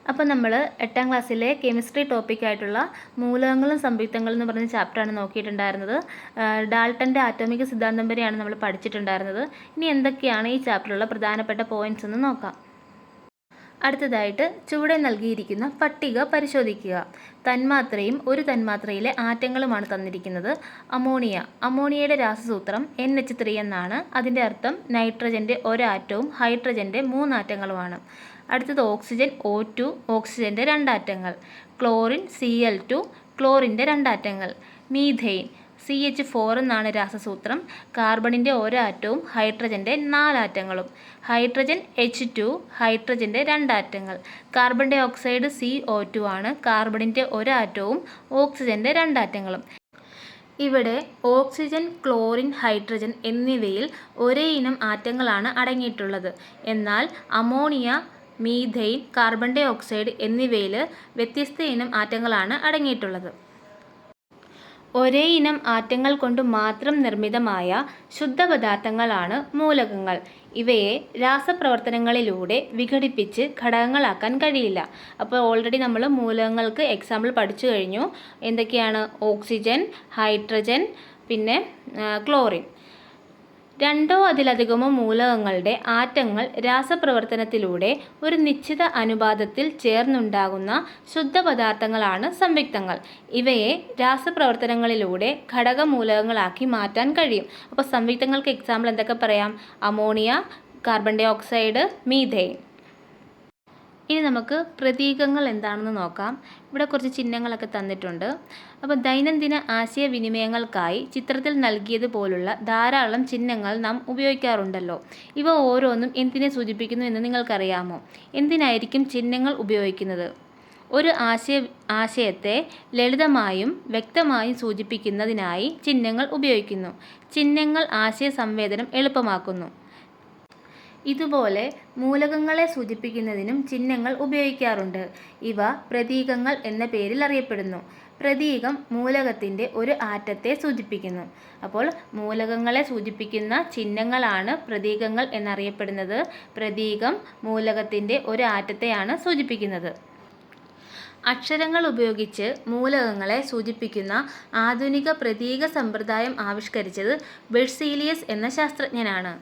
അപ്പോൾ നമ്മൾ 8ാം ക്ലാസ്സിലെ കെമിസ്ട്രി ടോപ്പിക്കായിട്ടുള്ള മൂലകങ്ങളും സംയുക്തങ്ങളും എന്ന് പറഞ്ഞ ചാപ്റ്ററാണ് നോക്കിയിട്ടുണ്ടായിരുന്നത്. ഡാൾട്ടൻ്റെ ആറ്റോമിക സിദ്ധാന്തം വരെയാണ് നമ്മൾ പഠിച്ചിട്ടുണ്ടായിരുന്നത്. ഇനി എന്തൊക്കെയാണ് ഈ ചാപ്റ്ററിലുള്ള പ്രധാനപ്പെട്ട പോയിന്റ്സ് എന്ന് നോക്കാം. അടുത്തതായിട്ട് ചുവടെ നൽകിയിരിക്കുന്ന പട്ടിക പരിശോധിക്കുക. തന്മാത്രയും ഒരു തന്മാത്രയിലെ ആറ്റങ്ങളുമാണ് തന്നിരിക്കുന്നത്. അമോണിയയുടെ രാസസൂത്രം NH3 എന്നാണ്. അതിൻ്റെ അർത്ഥം നൈട്രജൻ്റെ ഒരാറ്റവും ഹൈഡ്രജൻ്റെ 3 ആറ്റങ്ങളുമാണ്. അടുത്തത് ഓക്സിജൻ O2, ഓക്സിജൻ്റെ 2 ആറ്റങ്ങൾ. ക്ലോറിൻ Cl2, ക്ലോറിൻ്റെ 2 ആറ്റങ്ങൾ. മീഥെയ്ൻ CH4 എന്നാണ് രാസസൂത്രം. കാർബണിൻ്റെ ഒരാറ്റവും ഹൈഡ്രജൻ്റെ 4 ആറ്റങ്ങളും. ഹൈഡ്രജൻ H2, ഹൈഡ്രജൻ്റെ 2 ആറ്റങ്ങൾ. കാർബൺ ഡൈ ഓക്സൈഡ് CO2 ആണ്. കാർബണിൻ്റെ ഒരാറ്റവും ഓക്സിജൻ്റെ 2 ആറ്റങ്ങളും. ഇവിടെ ഓക്സിജൻ, ക്ലോറിൻ, ഹൈഡ്രജൻ എന്നിവയിൽ ഒരേ ഇനം ആറ്റങ്ങളാണ് അടങ്ങിയിട്ടുള്ളത്. എന്നാൽ ammonia, methane, carbon dioxide എന്നിവയിൽ വ്യത്യസ്ത ഇനം ആറ്റങ്ങളാണ് അടങ്ങിയിട്ടുള്ളത്. ഒരേ ഇനം ആറ്റങ്ങൾ കൊണ്ട് മാത്രം നിർമ്മിതമായ ശുദ്ധപദാർത്ഥങ്ങളാണ് മൂലകങ്ങൾ. ഇവയെ രാസപ്രവർത്തനങ്ങളിലൂടെ വിഘടിപ്പിച്ച് ഘടകങ്ങളാക്കാൻ കഴിയില്ല. അപ്പോൾ ഓൾറെഡി നമ്മൾ മൂലകങ്ങൾക്ക് എക്സാമ്പിൾ പഠിച്ചു കഴിഞ്ഞു. എന്തൊക്കെയാണ്? ഓക്സിജൻ, ഹൈഡ്രജൻ, പിന്നെ ക്ലോറിൻ. രണ്ടോ അതിലധികമോ മൂലകങ്ങളുടെ ആറ്റങ്ങൾ രാസപ്രവർത്തനത്തിലൂടെ ഒരു നിശ്ചിത അനുപാതത്തിൽ ചേർന്നുണ്ടാകുന്ന ശുദ്ധപദാർത്ഥങ്ങളാണ് സംയുക്തങ്ങൾ. ഇവയെ രാസപ്രവർത്തനങ്ങളിലൂടെ ഘടകമൂലകങ്ങളാക്കി മാറ്റാൻ കഴിയും. അപ്പോൾ സംയുക്തങ്ങൾക്ക് എക്സാമ്പിൾ എന്തൊക്കെ പറയാം? Ammonia, carbon dioxide, methane. ഇനി നമുക്ക് പ്രതീകങ്ങൾ എന്താണെന്ന് നോക്കാം. ഇവിടെ കുറച്ച് ചിഹ്നങ്ങളൊക്കെ തന്നിട്ടുണ്ട്. അപ്പോൾ ദൈനംദിന ആശയവിനിമയങ്ങൾക്കായി ചിത്രത്തിൽ നൽകിയതുപോലുള്ള ധാരാളം ചിഹ്നങ്ങൾ നാം ഉപയോഗിക്കാറുണ്ടല്ലോ. ഇവ ഓരോന്നും എന്തിനെ സൂചിപ്പിക്കുന്നു എന്ന് നിങ്ങൾക്കറിയാമോ? എന്തിനായിരിക്കും ചിഹ്നങ്ങൾ ഉപയോഗിക്കുന്നത്? ഒരു ആശയത്തെ ലളിതമായും വ്യക്തമായും സൂചിപ്പിക്കുന്നതിനായി ചിഹ്നങ്ങൾ ഉപയോഗിക്കുന്നു. ചിഹ്നങ്ങൾ ആശയ സംവേദനം എളുപ്പമാക്കുന്നു. ഇതുപോലെ മൂലകങ്ങളെ സൂചിപ്പിക്കുന്നതിനും ചിഹ്നങ്ങൾ ഉപയോഗിക്കാറുണ്ട്. ഇവ പ്രതീകങ്ങൾ എന്ന പേരിൽ അറിയപ്പെടുന്നു. പ്രതീകം മൂലകത്തിൻ്റെ ഒരു ആറ്റത്തെ സൂചിപ്പിക്കുന്നു. അപ്പോൾ മൂലകങ്ങളെ സൂചിപ്പിക്കുന്ന ചിഹ്നങ്ങളാണ് പ്രതീകങ്ങൾ എന്നറിയപ്പെടുന്നത്. പ്രതീകം മൂലകത്തിൻ്റെ ഒരു ആറ്റത്തെയാണ് സൂചിപ്പിക്കുന്നത്. അക്ഷരങ്ങൾ ഉപയോഗിച്ച് മൂലകങ്ങളെ സൂചിപ്പിക്കുന്ന ആധുനിക പ്രതീക സമ്പ്രദായം ആവിഷ്കരിച്ചത് ബെർസീലിയസ് എന്ന ശാസ്ത്രജ്ഞനാണ്.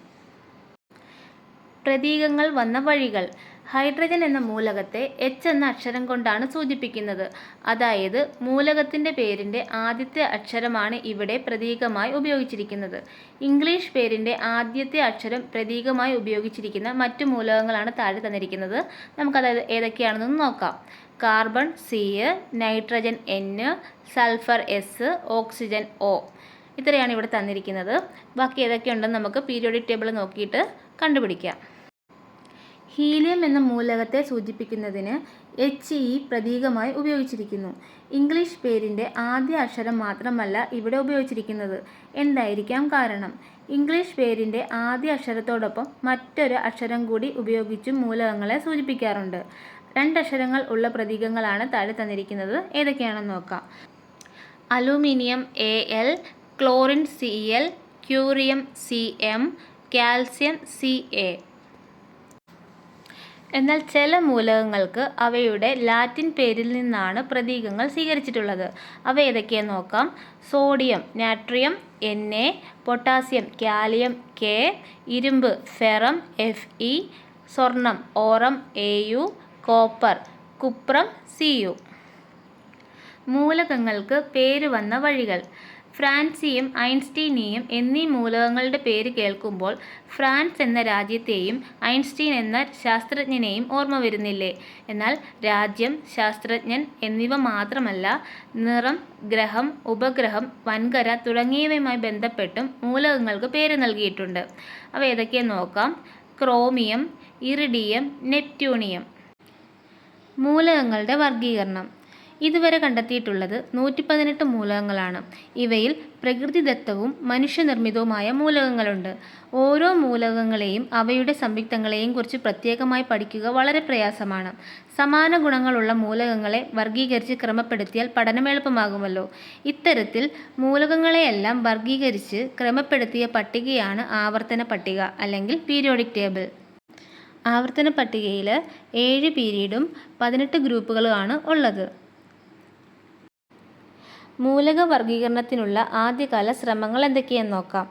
പ്രതീകങ്ങൾ വന്ന വഴികൾ. ഹൈഡ്രജൻ എന്ന മൂലകത്തെ H എന്ന അക്ഷരം കൊണ്ടാണ് സൂചിപ്പിക്കുന്നത്. അതായത് മൂലകത്തിൻ്റെ പേരിൻ്റെ ആദ്യത്തെ അക്ഷരമാണ് ഇവിടെ പ്രതീകമായി ഉപയോഗിച്ചിരിക്കുന്നത്. ഇംഗ്ലീഷ് പേരിൻ്റെ ആദ്യത്തെ അക്ഷരം പ്രതീകമായി ഉപയോഗിച്ചിരിക്കുന്ന മറ്റു മൂലകങ്ങളാണ് താഴെ തന്നിരിക്കുന്നത്. നമുക്കത് ഏതൊക്കെയാണെന്ന് നോക്കാം. Carbon C, nitrogen N, sulphur S, oxygen O. ഇത്രയാണ് ഇവിടെ തന്നിരിക്കുന്നത്. ബാക്കി ഏതൊക്കെയുണ്ടെന്ന് നമുക്ക് പീരിയോഡിക് ടേബിൾ നോക്കിയിട്ട് കണ്ടുപിടിക്കാം. ഹീലിയം എന്ന മൂലകത്തെ സൂചിപ്പിക്കുന്നതിന് He പ്രതീകമായി ഉപയോഗിച്ചിരിക്കുന്നു. ഇംഗ്ലീഷ് പേരിൻ്റെ ആദ്യ അക്ഷരം മാത്രമല്ല ഇവിടെ ഉപയോഗിച്ചിരിക്കുന്നത്. എന്തായിരിക്കാം കാരണം? ഇംഗ്ലീഷ് പേരിൻ്റെ ആദ്യ അക്ഷരത്തോടൊപ്പം മറ്റൊരു അക്ഷരം കൂടി ഉപയോഗിച്ചും മൂലകങ്ങളെ സൂചിപ്പിക്കാറുണ്ട്. 2 അക്ഷരങ്ങൾ ഉള്ള പ്രതീകങ്ങളാണ് താഴെ തന്നിരിക്കുന്നത്. ഏതൊക്കെയാണെന്ന് നോക്കാം. Aluminium Al, chlorine Cl, curium Cm, calcium Ca. എന്നാൽ ചില മൂലകങ്ങൾക്ക് അവയുടെ ലാറ്റിൻ പേരിൽ നിന്നാണ് പ്രതീകങ്ങൾ സ്വീകരിച്ചിട്ടുള്ളത്. അവ ഏതൊക്കെയെന്ന് നോക്കാം. സോഡിയം നാട്രിയം Na, പൊട്ടാസ്യം കാലിയം K, ഇരുമ്പ് ഫെറം Fe, സ്വർണം ഓറം Au, കോപ്പർ കുപ്രം Cu. മൂലകങ്ങൾക്ക് പേര് വന്ന വഴികൾ. ഫ്രാൻസിയം, ഐൻസ്റ്റീനിയം എന്നീ മൂലകങ്ങളുടെ പേര് കേൾക്കുമ്പോൾ ഫ്രാൻസ് എന്ന രാജ്യത്തെയും ഐൻസ്റ്റീൻ എന്ന ശാസ്ത്രജ്ഞനെയും ഓർമ്മ വരുന്നില്ലേ? എന്നാൽ രാജ്യം, ശാസ്ത്രജ്ഞൻ എന്നിവ മാത്രമല്ല, നിറം, ഗ്രഹം, ഉപഗ്രഹം, വൻകര തുടങ്ങിയവയുമായി ബന്ധപ്പെട്ടും മൂലകങ്ങൾക്ക് പേര് നൽകിയിട്ടുണ്ട്. അവ ഏതൊക്കെയെന്ന് നോക്കാം. Chromium, iridium, neptunium. മൂലകങ്ങളുടെ വർഗീകരണം. ഇതുവരെ കണ്ടെത്തിയിട്ടുള്ളത് 118 മൂലകങ്ങളാണ്. ഇവയിൽ പ്രകൃതിദത്തവും മനുഷ്യനിർമ്മിതവുമായ മൂലകങ്ങളുണ്ട്. ഓരോ മൂലകങ്ങളെയും അവയുടെ സംയുക്തങ്ങളെയും കുറിച്ച് പ്രത്യേകമായി പഠിക്കുക വളരെ പ്രയാസമാണ്. സമാന ഗുണങ്ങളുള്ള മൂലകങ്ങളെ വർഗീകരിച്ച് ക്രമപ്പെടുത്തിയാൽ പഠനം എളുപ്പമാകുമല്ലോ. ഇത്തരത്തിൽ മൂലകങ്ങളെയെല്ലാം വർഗീകരിച്ച് ക്രമപ്പെടുത്തിയ പട്ടികയാണ് ആവർത്തന പട്ടിക അല്ലെങ്കിൽ പീരിയോഡിക് ടേബിൾ. ആവർത്തന പട്ടികയിൽ 7 പീരീഡും 18 ഗ്രൂപ്പുകളുമാണ് ഉള്ളത്. മൂലക വർഗീകരണത്തിനുള്ള ആദ്യകാല ശ്രമങ്ങൾ എന്തൊക്കെയെന്ന് നോക്കാം.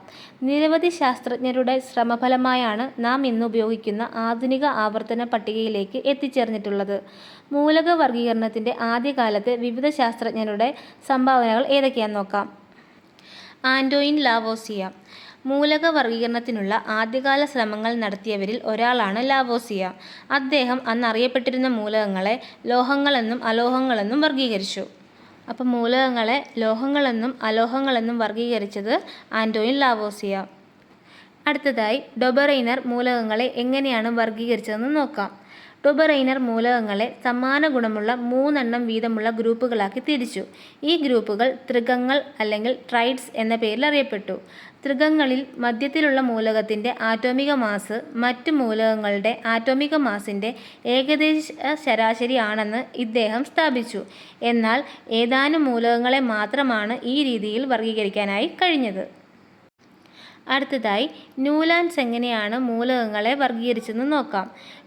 നിരവധി ശാസ്ത്രജ്ഞരുടെ ശ്രമഫലമായാണ് നാം ഇന്ന് ഉപയോഗിക്കുന്ന ആധുനിക ആവർത്തന പട്ടികയിലേക്ക് എത്തിച്ചേർന്നിട്ടുള്ളത്. മൂലക വർഗീകരണത്തിൻ്റെ ആദ്യകാലത്തെ വിവിധ ശാസ്ത്രജ്ഞരുടെ സംഭാവനകൾ ഏതൊക്കെയാണെന്ന് നോക്കാം. Antoine Lavoisier. മൂലക വർഗീകരണത്തിനുള്ള ആദ്യകാല ശ്രമങ്ങൾ നടത്തിയവരിൽ ഒരാളാണ് ലാവോസിയ. അദ്ദേഹം അന്നറിയപ്പെട്ടിരുന്ന മൂലകങ്ങളെ ലോഹങ്ങളെന്നും അലോഹങ്ങളെന്നും വർഗീകരിച്ചു. അപ്പം മൂലകങ്ങളെ ലോഹങ്ങളെന്നും അലോഹങ്ങളെന്നും വർഗീകരിച്ചത് ആന്റോയിൻ ലാവോസിയ. അടുത്തതായി ഡൊബറൈനർ മൂലകങ്ങളെ എങ്ങനെയാണ് വർഗീകരിച്ചതെന്ന് നോക്കാം. ഡൊബറൈനർ മൂലകങ്ങളെ സമാന ഗുണമുള്ള 3 എണ്ണം വീതമുള്ള ഗ്രൂപ്പുകളാക്കി തിരിച്ചു. ഈ ഗ്രൂപ്പുകൾ ത്രികങ്ങൾ അല്ലെങ്കിൽ ട്രൈഡ്സ് എന്ന പേരിൽ അറിയപ്പെട്ടു. ത്രികങ്ങളിൽ മധ്യത്തിലുള്ള മൂലകത്തിൻ്റെ ആറ്റോമിക മാസ് മറ്റ് മൂലകങ്ങളുടെ ആറ്റോമിക മാസിൻ്റെ ഏകദേശ ശരാശരി ആണെന്ന് ഇദ്ദേഹം സ്ഥാപിച്ചു. എന്നാൽ ഏതാനും മൂലകങ്ങളെ മാത്രമാണ് ഈ രീതിയിൽ വർഗീകരിക്കാനായി കഴിഞ്ഞത്. അടുത്തതായി ന്യൂലാൻഡ്സ് എങ്ങനെയാണ് മൂലകങ്ങളെ വർഗീകരിച്ചതെന്ന് നോക്കാം.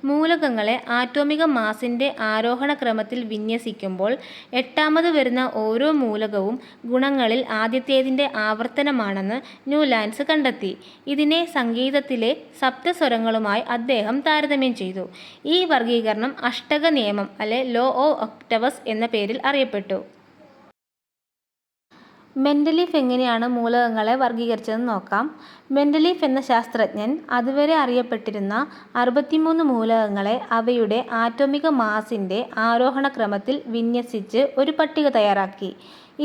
മൂലകങ്ങളെ ആറ്റോമിക മാസിൻ്റെ ആരോഹണ ക്രമത്തിൽ വിന്യസിക്കുമ്പോൾ 8ാമത് വരുന്ന ഓരോ മൂലകവും ഗുണങ്ങളിൽ ആദ്യത്തേതിൻ്റെ ആവർത്തനമാണെന്ന് ന്യൂലാൻഡ്സ് കണ്ടെത്തി. ഇതിനെ സംഗീതത്തിലെ സപ്തസ്വരങ്ങളുമായി അദ്ദേഹം താരതമ്യം ചെയ്തു. ഈ വർഗീകരണം അഷ്ടക നിയമം ലോ ഓഫ് ഒക്ടവസ് എന്ന പേരിൽ അറിയപ്പെട്ടു. മെൻഡലീഫ് എങ്ങനെയാണ് മൂലകങ്ങളെ വർഗീകരിച്ചതെന്ന് നോക്കാം. മെൻഡലീഫ് എന്ന ശാസ്ത്രജ്ഞൻ അതുവരെ അറിയപ്പെട്ടിരുന്ന 63 മൂലകങ്ങളെ അവയുടെ ആറ്റോമിക മാസിൻ്റെ ആരോഹണ ക്രമത്തിൽ വിന്യസിച്ച് ഒരു പട്ടിക തയ്യാറാക്കി.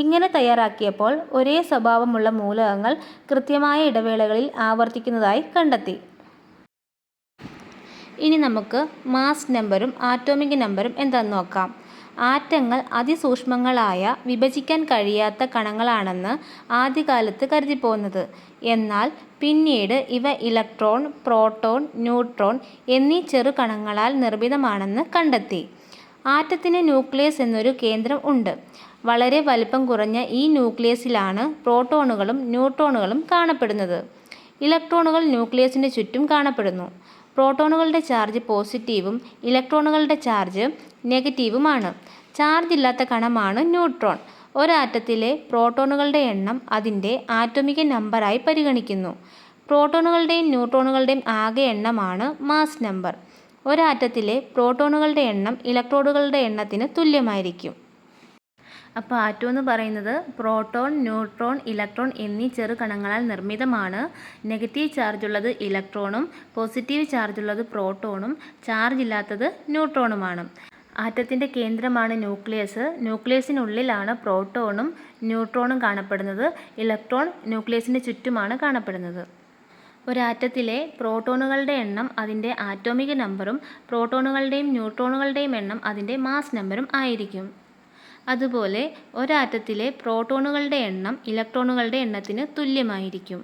ഇങ്ങനെ തയ്യാറാക്കിയപ്പോൾ ഒരേ സ്വഭാവമുള്ള മൂലകങ്ങൾ കൃത്യമായ ഇടവേളകളിൽ ആവർത്തിക്കുന്നതായി കണ്ടെത്തി. ഇനി നമുക്ക് മാസ് നമ്പറും ആറ്റോമിക് നമ്പറും എന്താണെന്ന് നോക്കാം. ആറ്റങ്ങൾ അതിസൂക്ഷ്മങ്ങളായ വിഭജിക്കാൻ കഴിയാത്ത കണങ്ങളാണെന്ന് ആദ്യകാലത്ത് കരുതിപ്പോന്നത്. എന്നാൽ പിന്നീട് ഇവ ഇലക്ട്രോൺ, പ്രോട്ടോൺ, ന്യൂട്രോൺ എന്നീ ചെറു കണങ്ങളാൽ നിർമ്മിതമാണെന്ന് കണ്ടെത്തി. ആറ്റത്തിന് ന്യൂക്ലിയസ് എന്നൊരു കേന്ദ്രം ഉണ്ട്. വളരെ വലിപ്പം കുറഞ്ഞ ഈ ന്യൂക്ലിയസിലാണ് പ്രോട്ടോണുകളും ന്യൂട്രോണുകളും കാണപ്പെടുന്നത്. ഇലക്ട്രോണുകൾ ന്യൂക്ലിയസിന് ചുറ്റും കാണപ്പെടുന്നു. പ്രോട്ടോണുകളുടെ ചാർജ് പോസിറ്റീവും ഇലക്ട്രോണുകളുടെ ചാർജ് നെഗറ്റീവുമാണ്. ചാർജ് ഇല്ലാത്ത കണമാണ് ന്യൂട്രോൺ. ഒരാറ്റത്തിലെ പ്രോട്ടോണുകളുടെ എണ്ണം അതിൻ്റെ ആറ്റോമിക നമ്പറായി പരിഗണിക്കുന്നു. പ്രോട്ടോണുകളുടെയും ന്യൂട്രോണുകളുടെയും ആകെ എണ്ണമാണ് മാസ് നമ്പർ. ഒരാറ്റത്തിലെ പ്രോട്ടോണുകളുടെ എണ്ണം ഇലക്ട്രോണുകളുടെ എണ്ണത്തിന് തുല്യമായിരിക്കും. അപ്പോൾ ആറ്റം എന്ന് പറയുന്നത് പ്രോട്ടോൺ, ന്യൂട്രോൺ, ഇലക്ട്രോൺ എന്നീ ചെറു കണങ്ങളാൽ നിർമ്മിതമാണ്. നെഗറ്റീവ് ചാർജുള്ളത് ഇലക്ട്രോണും പോസിറ്റീവ് ചാർജുള്ളത് പ്രോട്ടോണും ചാർജ് ഇല്ലാത്തത് ന്യൂട്രോണുമാണ്. ആറ്റത്തിൻ്റെ കേന്ദ്രമാണ് ന്യൂക്ലിയസ്. ന്യൂക്ലിയസിനുള്ളിലാണ് പ്രോട്ടോണും ന്യൂട്രോണും കാണപ്പെടുന്നത്. ഇലക്ട്രോൺ ന്യൂക്ലിയസിന് ചുറ്റുമാണ് കാണപ്പെടുന്നത്. ഒരാറ്റത്തിലെ പ്രോട്ടോണുകളുടെ എണ്ണം അതിൻ്റെ ആറ്റോമിക നമ്പറും പ്രോട്ടോണുകളുടെയും ന്യൂട്രോണുകളുടെയും എണ്ണം അതിൻ്റെ മാസ് നമ്പറും ആയിരിക്കും. അതുപോലെ ഒരാറ്റത്തിലെ പ്രോട്ടോണുകളുടെ എണ്ണം ഇലക്ട്രോണുകളുടെ എണ്ണത്തിന് തുല്യമായിരിക്കും.